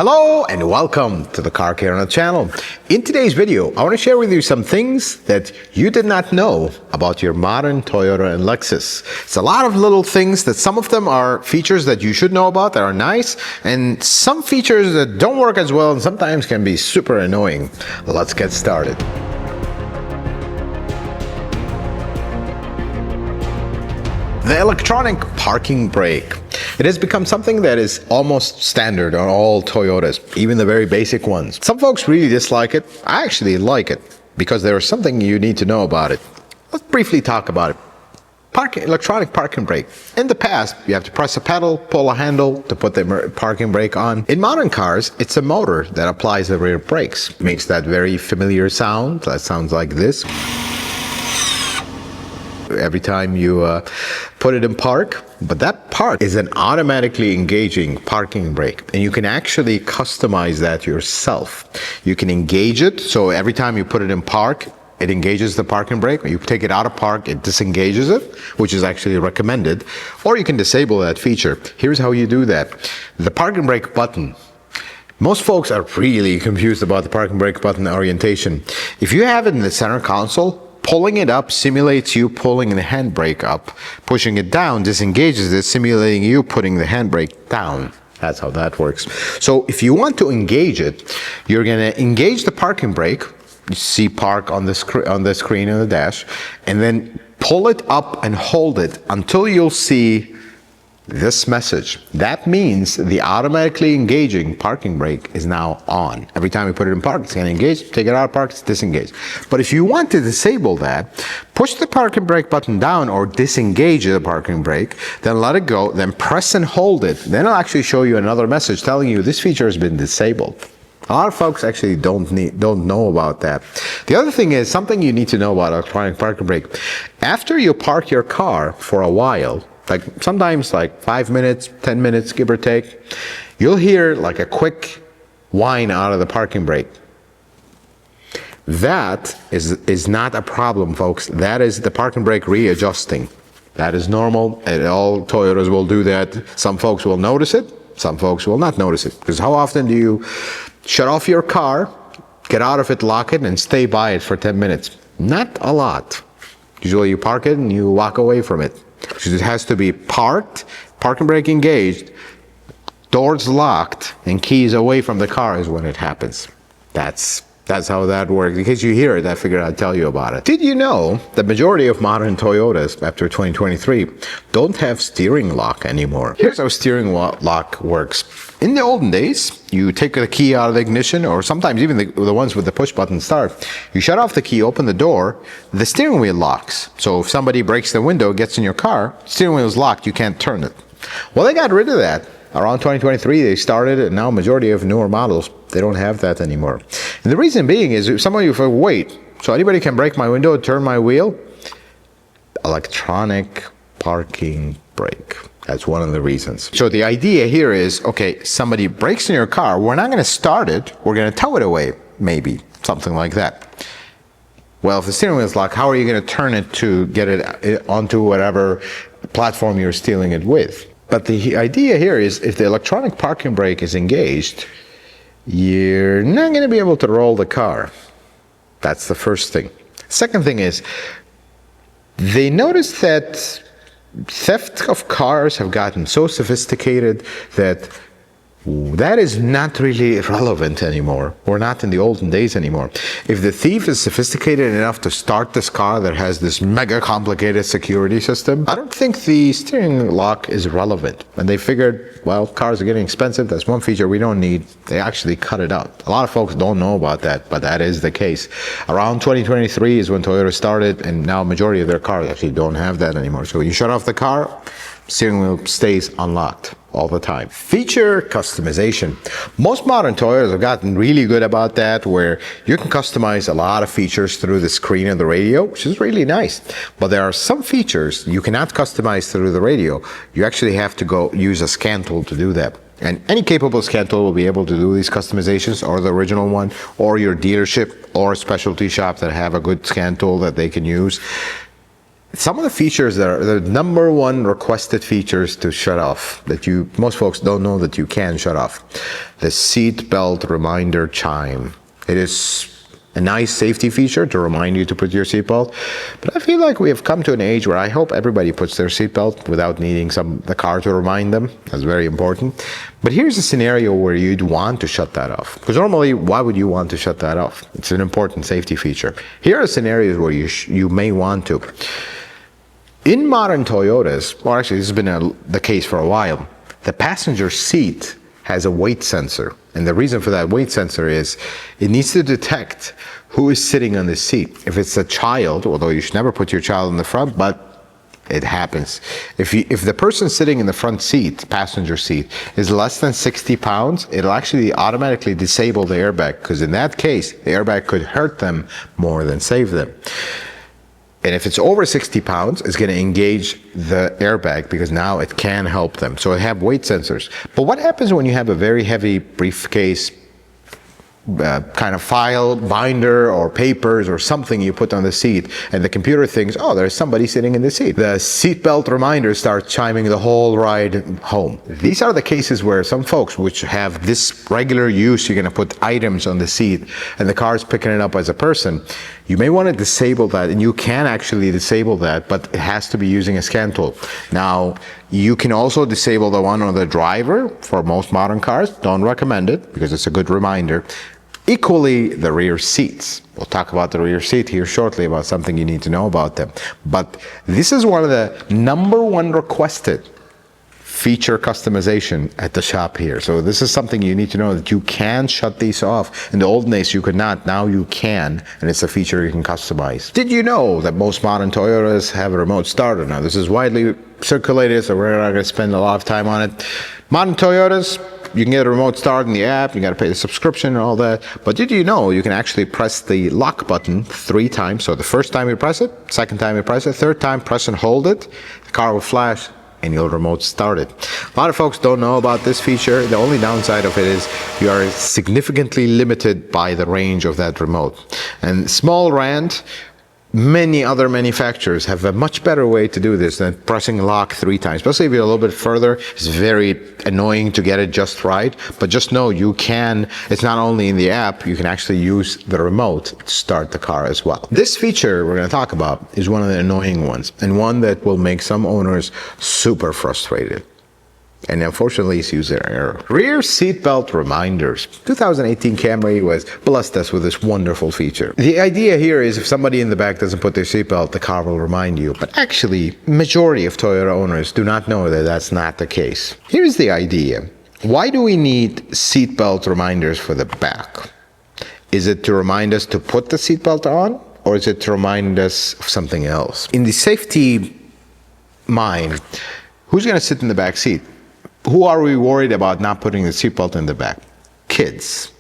Hello and welcome to the Car Care channel. In today's video, I want to share with you some things that you did not know about your modern Toyota and Lexus. It's a lot of little things that some of them are features that you should know about that are nice, and some features that don't work as well and sometimes can be super annoying. Let's get started. The electronic parking brake. It has become something that is almost standard on all Toyotas, even the very basic ones. Some folks really dislike it. I actually like it because there is something you need to know about it. Let's briefly talk about it. Electronic parking brake. In the past, you have to press a pedal, pull a handle to put the parking brake on. In modern cars, it's a motor that applies the rear brakes. Makes that very familiar sound. That sounds like this. Every time you put it in park, but that park is an automatically engaging parking brake, and you can actually customize that yourself. You can engage it, so every time you put it in park, it engages the parking brake. When you take it out of park, it disengages it, which is actually recommended, or you can disable that feature. Here's how you do that. The parking brake button. Most folks are really confused about the parking brake button orientation. If you have it in the center console, pulling it up simulates you pulling the handbrake up. Pushing it down disengages it, simulating you putting the handbrake down. That's how that works. So if you want to engage it, you're going to engage the parking brake. You see park on the screen on the dash, and then pull it up and hold it until you'll see this message. That means the automatically engaging parking brake is now on. Every time you put it in park, it's going to engage. Take it out of park, it's disengaged. But if you want to disable that, push the parking brake button down or disengage the parking brake, then let it go, then press and hold it. Then it'll actually show you another message telling you this feature has been disabled. A lot of folks actually don't know about that. The other thing is something you need to know about electronic parking brake. After you park your car for a while, like sometimes like 5 minutes, 10 minutes, give or take, you'll hear like a quick whine out of the parking brake. That is not a problem, folks. That is the parking brake readjusting. That is normal, and all Toyotas will do that. Some folks will notice it, some folks will not notice it. Because how often do you shut off your car, get out of it, lock it, and stay by it for 10 minutes? Not a lot. Usually you park it and you walk away from it. It has to be parked, parking brake engaged, doors locked, and keys away from the car is when it happens. That's how that works. In case you hear it, I figured I'd tell you about it. Did you know the majority of modern Toyotas after 2023 don't have steering lock anymore? Here's how steering lock works. In the olden days, you take the key out of the ignition, or sometimes even the ones with the push button start. You shut off the key, open the door, the steering wheel locks. So if somebody breaks the window, gets in your car, steering wheel is locked, you can't turn it. Well, they got rid of that. Around 2023, they started, and now majority of newer models, they don't have that anymore. And the reason being is some of you say, wait, so anybody can break my window, turn my wheel? Electronic parking brake. That's one of the reasons. So the idea here is, okay, somebody breaks in your car, we're not going to start it, we're going to tow it away, maybe, something like that. Well, if the steering wheel is locked, how are you going to turn it to get it onto whatever platform you're stealing it with? But the idea here is if the electronic parking brake is engaged, you're not going to be able to roll the car. That's the first thing. Second thing is, they noticed that theft of cars have gotten so sophisticated that that is not really relevant anymore, or not in the olden days anymore. If the thief is sophisticated enough to start this car that has this mega complicated security system, I don't think the steering lock is relevant. And they figured, well, cars are getting expensive, that's one feature we don't need. They actually cut it out. A lot of folks don't know about that, but that is the case. Around 2023 is when Toyota started, and now majority of their cars actually don't have that anymore. So when you shut off the car, steering wheel stays unlocked all the time. Feature customization. Most modern Toyotas have gotten really good about that, where you can customize a lot of features through the screen and the radio, which is really nice. But there are some features you cannot customize through the radio. You actually have to go use a scan tool to do that. And any capable scan tool will be able to do these customizations, or the original one, or your dealership or specialty shop that have a good scan tool that they can use. Some of the features that are the number one requested features to shut off that most folks don't know that you can shut off. The seat belt reminder chime. It is a nice safety feature to remind you to put your seatbelt, but I feel like we have come to an age where I hope everybody puts their seatbelt without needing the car to remind them. That's very important. But here's a scenario where you'd want to shut that off. Because normally, why would you want to shut that off? It's an important safety feature. Here are scenarios where you may want to. In modern Toyotas, or actually this has been the case for a while, the passenger seat has a weight sensor. And the reason for that weight sensor is it needs to detect who is sitting on the seat. If it's a child, although you should never put your child in the front, but it happens. If the person sitting in the front seat, passenger seat, is less than 60 pounds, it'll actually automatically disable the airbag, because in that case, the airbag could hurt them more than save them. And if it's over 60 pounds, it's going to engage the airbag because now it can help them. So it have weight sensors. But what happens when you have a very heavy briefcase kind of file, binder, or papers, or something you put on the seat, and the computer thinks, oh, there's somebody sitting in the seat. The seatbelt reminder starts chiming the whole ride home. These are the cases where some folks, which have this regular use, you're going to put items on the seat, and the car is picking it up as a person. You may want to disable that, and you can actually disable that, but it has to be using a scan tool. Now, you can also disable the one on the driver for most modern cars. Don't recommend it because it's a good reminder. Equally, the rear seats. We'll talk about the rear seat here shortly, about something you need to know about them. But this is one of the number one requested feature customization at the shop here. So this is something you need to know, that you can shut these off. In the old days, you could not. Now you can, and it's a feature you can customize. Did you know that most modern Toyotas have a remote starter? Now, this is widely circulated, so we're not going to spend a lot of time on it. Modern Toyotas, you can get a remote start in the app, you got to pay the subscription and all that. But did you know you can actually press the lock button 3 times? So the first time you press it, second time you press it, third time press and hold it, the car will flash and you'll remote start it. A lot of folks don't know about this feature. The only downside of it is you are significantly limited by the range of that remote. And small rant, many other manufacturers have a much better way to do this than pressing lock 3 times. Especially if you're a little bit further, it's very annoying to get it just right. But just know you can, it's not only in the app, you can actually use the remote to start the car as well. This feature we're going to talk about is one of the annoying ones, and one that will make some owners super frustrated. And unfortunately, it's user error. Rear seatbelt reminders. 2018 Camry was blessed us with this wonderful feature. The idea here is if somebody in the back doesn't put their seatbelt, the car will remind you. But actually, majority of Toyota owners do not know that that's not the case. Here's the idea. Why do we need seatbelt reminders for the back? Is it to remind us to put the seatbelt on, or is it to remind us of something else? In the safety mind, who's going to sit in the back seat? Who are we worried about not putting the seatbelt in the back? Kids.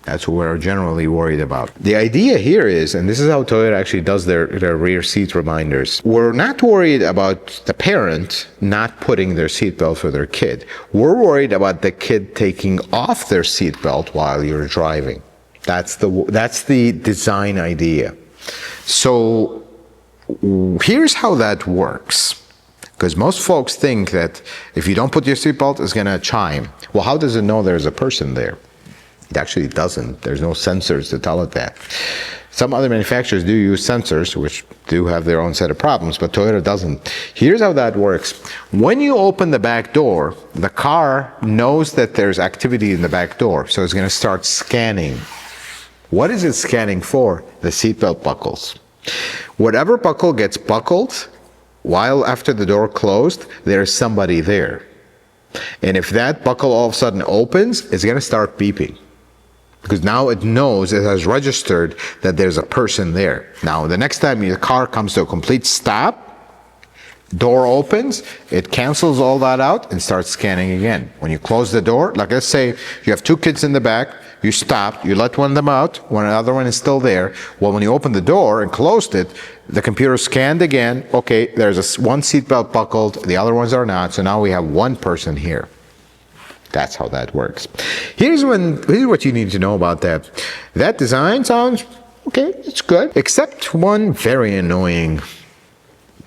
That's what we're generally worried about. The idea here is, and this is how Toyota actually does their rear seat reminders, we're not worried about the parent not putting their seatbelt for their kid. We're worried about the kid taking off their seatbelt while you're driving. That's the design idea. So here's how that works. Because most folks think that if you don't put your seatbelt, it's going to chime. Well, how does it know there's a person there? It actually doesn't. There's no sensors to tell it that. Some other manufacturers do use sensors, which do have their own set of problems, but Toyota doesn't. Here's how that works. When you open the back door, the car knows that there's activity in the back door, so it's going to start scanning. What is it scanning for? The seatbelt buckles. Whatever buckle gets buckled, while after the door closed, there's somebody there. And if that buckle all of a sudden opens, it's going to start beeping. Because now it knows, it has registered that there's a person there. Now, the next time your car comes to a complete stop, door opens, it cancels all that out and starts scanning again. When you close the door, like let's say you have 2 kids in the back, you stopped, you let one of them out, when another one is still there. Well, when you opened the door and closed it, the computer scanned again. Okay, there's one seatbelt buckled, the other ones are not, so now we have one person here. That's how that works. Here's what you need to know about that. That design sounds, okay, it's good, except one very annoying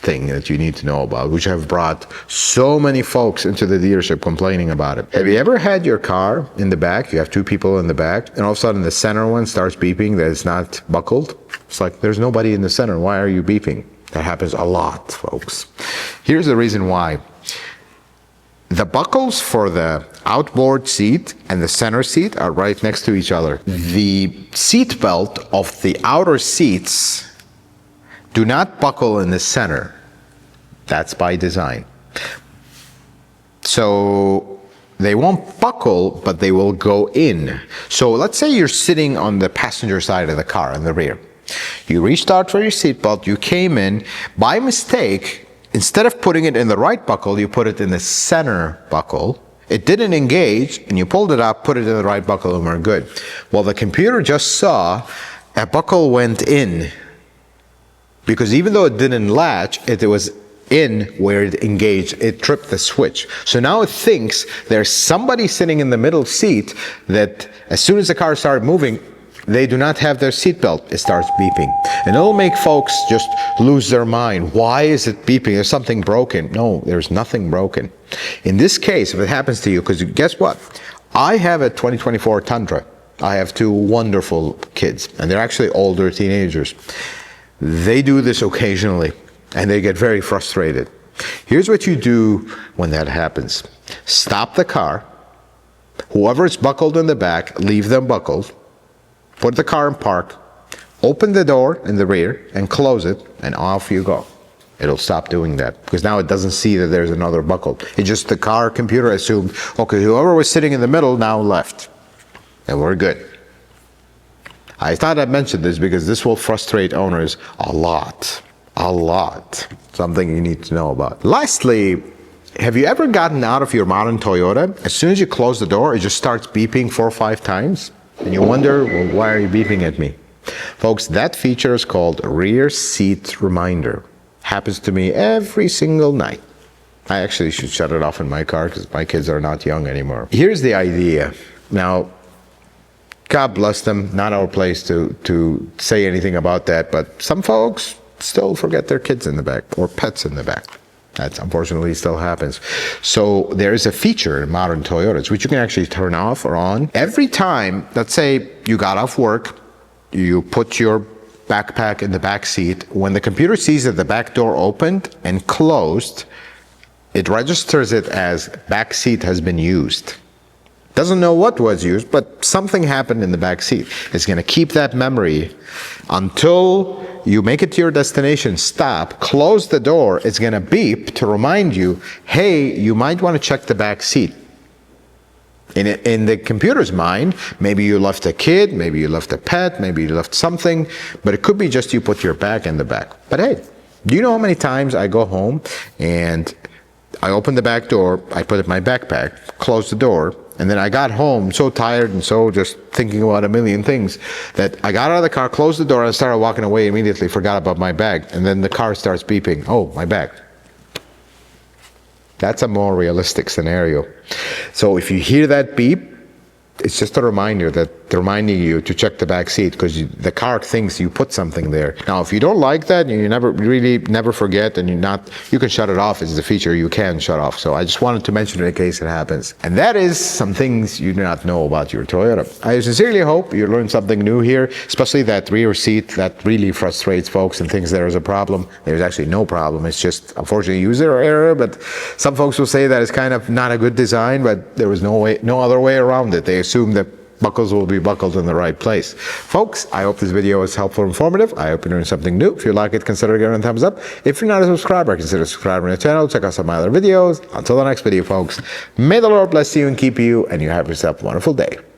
thing that you need to know about, which have brought so many folks into the dealership complaining about it. Have you ever had your car in the back? You have two people in the back, and all of a sudden the center one starts beeping that it's not buckled. It's like, there's nobody in the center. Why are you beeping? That happens a lot, folks. Here's the reason why. The buckles for the outboard seat and the center seat are right next to each other. The seat belt of the outer seats do not buckle in the center. That's by design. So they won't buckle, but they will go in. So let's say you're sitting on the passenger side of the car in the rear. You reached out for your seatbelt, you came in, by mistake, instead of putting it in the right buckle, you put it in the center buckle. It didn't engage, and you pulled it up, put it in the right buckle, and we're good. Well, the computer just saw a buckle went in, because even though it didn't latch, it was in where it engaged, it tripped the switch. So now it thinks there's somebody sitting in the middle seat that as soon as the car started moving, they do not have their seatbelt. It starts beeping. And it'll make folks just lose their mind. Why is it beeping? There's something broken. No, there's nothing broken. In this case, if it happens to you, because guess what? I have a 2024 Tundra. I have two wonderful kids, and they're actually older teenagers. They do this occasionally, and they get very frustrated. Here's what you do when that happens. Stop the car. Whoever is buckled in the back, leave them buckled. Put the car in park. Open the door in the rear and close it, and off you go. It'll stop doing that, because now it doesn't see that there's another buckle. It just, the car computer assumed, okay, whoever was sitting in the middle now left. And we're good. I thought I'd mention this because this will frustrate owners a lot. A lot. Something you need to know about. Lastly, have you ever gotten out of your modern Toyota? As soon as you close the door, it just starts beeping 4 or 5 times. And you wonder, well, why are you beeping at me? Folks, that feature is called rear seat reminder. Happens to me every single night. I actually should shut it off in my car because my kids are not young anymore. Here's the idea. Now, God bless them, not our place to say anything about that, but some folks still forget their kids in the back or pets in the back. That unfortunately still happens. So there is a feature in modern Toyotas which you can actually turn off or on. Every time, let's say you got off work, you put your backpack in the back seat, when the computer sees that the back door opened and closed, it registers it as back seat has been used. Doesn't know what was used, but something happened in the back seat. It's going to keep that memory until you make it to your destination, stop, close the door. It's going to beep to remind you, hey, you might want to check the back seat. In the computer's mind, maybe you left a kid, maybe you left a pet, maybe you left something, but it could be just you put your bag in the back. But hey, do you know how many times I go home and I open the back door, I put my backpack, close the door, and then I got home so tired and so just thinking about a million things that I got out of the car, closed the door, and started walking away immediately, forgot about my bag. And then the car starts beeping. Oh, my bag. That's a more realistic scenario. So if you hear that beep, it's just a reminder that they're reminding you to check the back seat because the car thinks you put something there. Now, if you don't like that and you never forget and you can shut it off. It's a feature you can shut off. So I just wanted to mention it in case it happens. And that is some things you do not know about your Toyota. I sincerely hope you learned something new here, especially that rear seat that really frustrates folks and thinks there is a problem. There's actually no problem. It's just unfortunately user error, but some folks will say that it's kind of not a good design, but there was no other way around it. They assume that buckles will be buckled in the right place. Folks, I hope this video was helpful and informative. I hope you learned something new. If you like it, consider giving it a thumbs up. If you're not a subscriber, consider subscribing to the channel. Check out some of my other videos. Until the next video, folks, may the Lord bless you and keep you, and you have yourself a wonderful day.